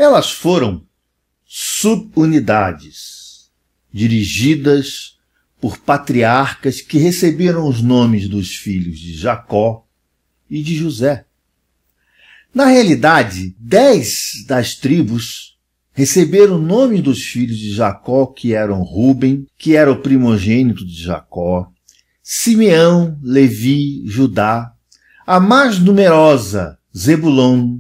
Elas foram subunidades, dirigidas por patriarcas que receberam os nomes dos filhos de Jacó e de José. Na realidade, 10 das tribos receberam o nome dos filhos de Jacó, que eram Ruben, que era o primogênito de Jacó, Simeão, Levi, Judá, a mais numerosa, Zebulon,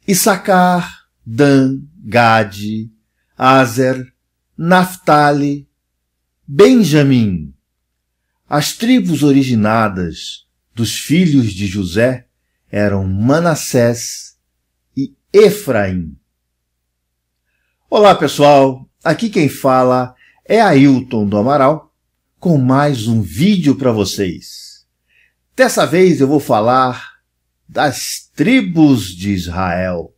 Issacar, Dan, Gade, Aser, Naftali, Benjamim. As tribos originadas dos filhos de José eram Manassés e Efraim. Olá pessoal, aqui quem fala é Ailton do Amaral, com mais um vídeo para vocês. Dessa vez eu vou falar das tribos de Israel.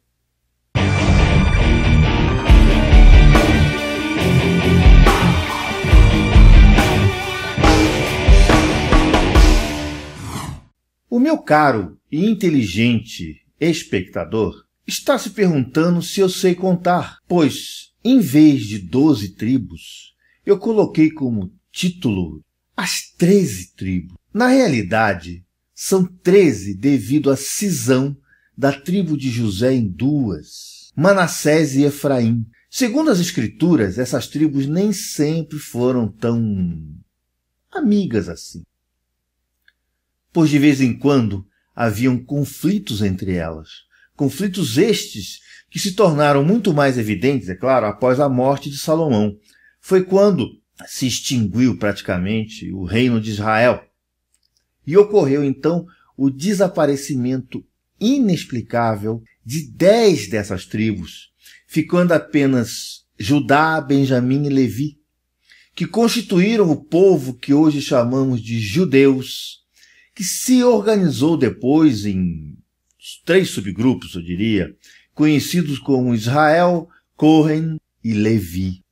O meu caro e inteligente espectador está se perguntando se eu sei contar, pois, em vez de 12 tribos, eu coloquei como título as 13 tribos. Na realidade, são 13 devido à cisão da tribo de José em duas, Manassés e Efraim. Segundo as escrituras, essas tribos nem sempre foram tão amigas assim, pois de vez em quando haviam conflitos entre elas. Conflitos estes que se tornaram muito mais evidentes, é claro, após a morte de Salomão. Foi quando se extinguiu praticamente o reino de Israel. E ocorreu então o desaparecimento inexplicável de 10 dessas tribos, ficando apenas Judá, Benjamim e Levi, que constituíram o povo que hoje chamamos de judeus, que se organizou depois em 3 subgrupos, eu diria, conhecidos como Israel, Cohen e Levi.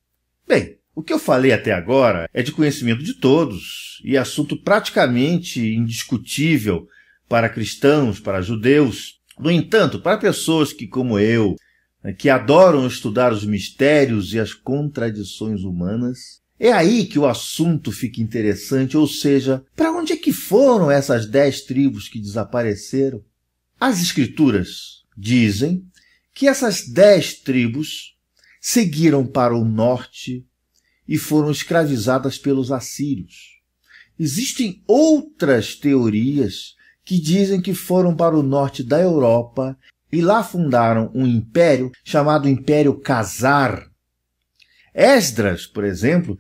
Bem, o que eu falei até agora é de conhecimento de todos e assunto praticamente indiscutível para cristãos, para judeus. No entanto, para pessoas que, como eu, que adoram estudar os mistérios e as contradições humanas, é aí que o assunto fica interessante, ou seja, para onde é que foram essas 10 tribos que desapareceram? As escrituras dizem que essas 10 tribos seguiram para o norte e foram escravizadas pelos assírios. Existem outras teorias que dizem que foram para o norte da Europa e lá fundaram um império chamado Império Khazar. Esdras, por exemplo,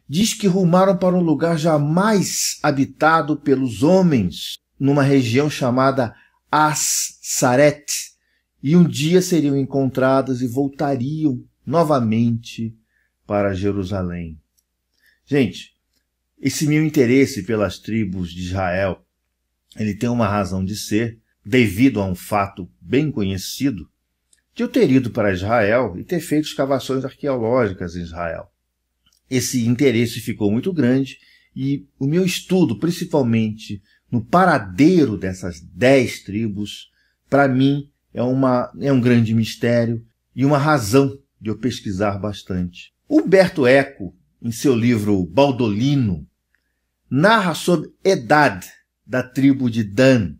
diz que rumaram para um lugar jamais habitado pelos homens, numa região chamada As-Saret, e um dia seriam encontradas e voltariam novamente para Jerusalém. Gente, esse meu interesse pelas tribos de Israel, ele tem uma razão de ser, devido a um fato bem conhecido, de eu ter ido para Israel e ter feito escavações arqueológicas em Israel. Esse interesse ficou muito grande e o meu estudo, principalmente no paradeiro dessas 10 tribos, para mim é um grande mistério e uma razão de eu pesquisar bastante. Humberto Eco, em seu livro Baldolino, narra sobre Edad, da tribo de Dan,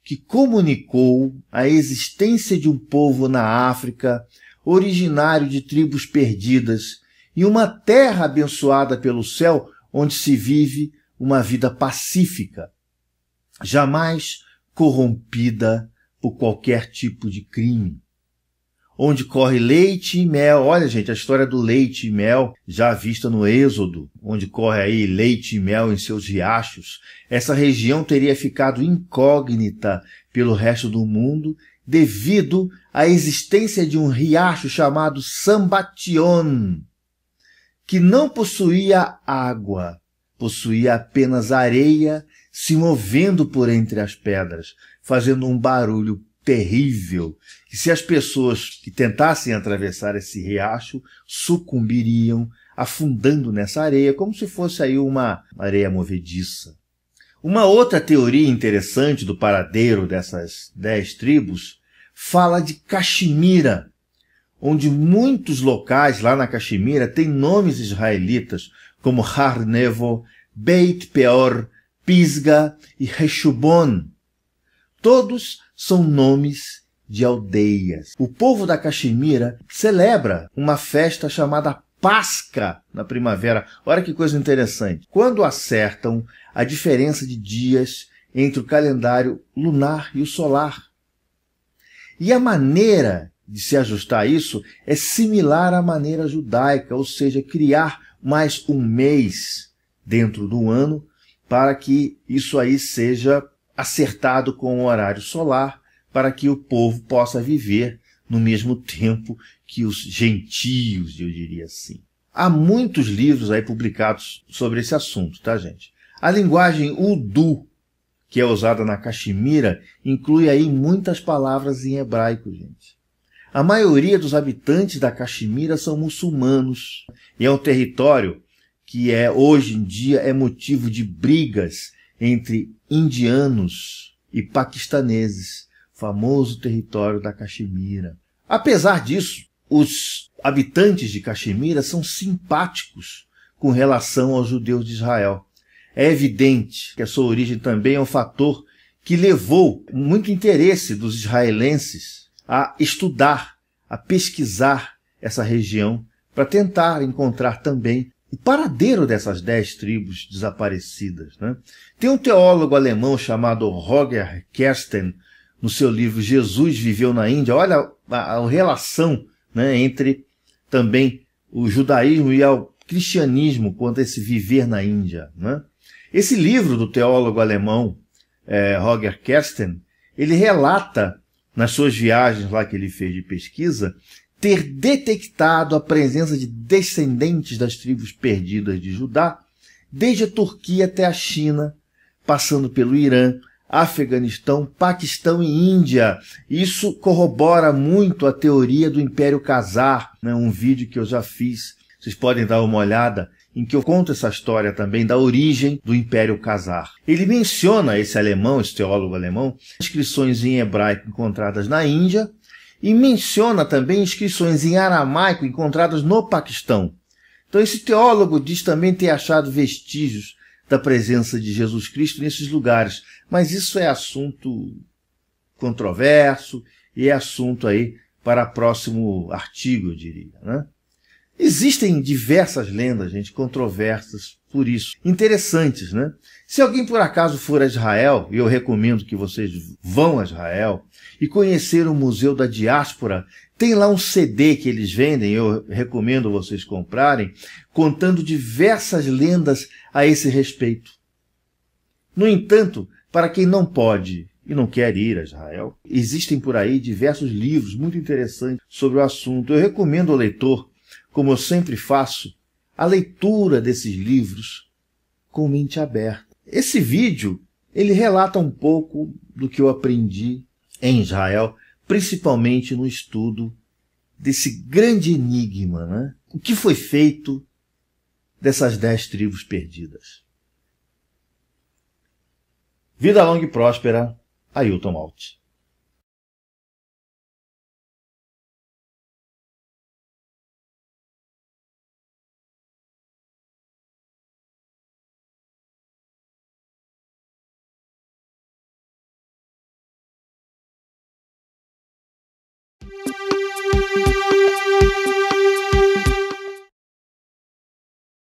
que comunicou a existência de um povo na África, originário de tribos perdidas, e uma terra abençoada pelo céu, onde se vive uma vida pacífica, jamais corrompida por qualquer tipo de crime. Onde corre leite e mel. Olha, gente, a história do leite e mel, já vista no Êxodo, onde corre aí leite e mel em seus riachos. Essa região teria ficado incógnita pelo resto do mundo devido à existência de um riacho chamado Sambation, que não possuía água, possuía apenas areia se movendo por entre as pedras, fazendo um barulho terrível, que se as pessoas que tentassem atravessar esse riacho sucumbiriam, afundando nessa areia, como se fosse aí uma areia movediça. Uma outra teoria interessante do paradeiro dessas 10 tribos fala de Caxemira, onde muitos locais lá na Caxemira têm nomes israelitas, como Har Nevo, Beit Peor, Pisga e Reshubon. Todos são nomes de aldeias. O povo da Caxemira celebra uma festa chamada Páscoa na primavera. Olha que coisa interessante. Quando acertam a diferença de dias entre o calendário lunar e o solar. E a maneira de se ajustar a isso é similar à maneira judaica, ou seja, criar mais um mês dentro do ano para que isso aí seja acertado com o horário solar, para que o povo possa viver no mesmo tempo que os gentios, eu diria assim. Há muitos livros aí publicados sobre esse assunto, tá, gente? A linguagem Urdu, que é usada na Caxemira, inclui aí muitas palavras em hebraico, gente. A maioria dos habitantes da Caxemira são muçulmanos, e é um território que hoje em dia é motivo de brigas entre indianos e paquistaneses, famoso território da Caxemira. Apesar disso, os habitantes de Caxemira são simpáticos com relação aos judeus de Israel. É evidente que a sua origem também é um fator que levou muito interesse dos israelenses a estudar, a pesquisar essa região para tentar encontrar também o paradeiro dessas 10 tribos desaparecidas, né? Tem um teólogo alemão chamado Roger Kersten, no seu livro Jesus Viveu na Índia. Olha a relação, né, entre também o judaísmo e o cristianismo quanto a esse viver na Índia, né? Esse livro do teólogo alemão Roger Kersten, ele relata nas suas viagens lá que ele fez de pesquisa, ter detectado a presença de descendentes das tribos perdidas de Judá, desde a Turquia até a China, passando pelo Irã, Afeganistão, Paquistão e Índia. Isso corrobora muito a teoria do Império Khazar, né? Um vídeo que eu já fiz, vocês podem dar uma olhada, em que eu conto essa história também da origem do Império Khazar. Ele menciona esse teólogo alemão, inscrições em hebraico encontradas na Índia, e menciona também inscrições em aramaico encontradas no Paquistão. Então esse teólogo diz também ter achado vestígios da presença de Jesus Cristo nesses lugares. Mas isso é assunto controverso e é assunto aí para próximo artigo, eu diria, né? Existem diversas lendas, gente, controversas por isso. Interessantes, né? Se alguém por acaso for a Israel, e eu recomendo que vocês vão a Israel, e conhecer o Museu da Diáspora, tem lá um CD que eles vendem, eu recomendo vocês comprarem, contando diversas lendas a esse respeito. No entanto, para quem não pode e não quer ir a Israel, existem por aí diversos livros muito interessantes sobre o assunto. Eu recomendo ao leitor, como eu sempre faço, a leitura desses livros com mente aberta. Esse vídeo, ele relata um pouco do que eu aprendi em Israel, principalmente no estudo desse grande enigma, né? O que foi feito dessas 10 tribos perdidas? Vida longa e próspera, Ailton Alt.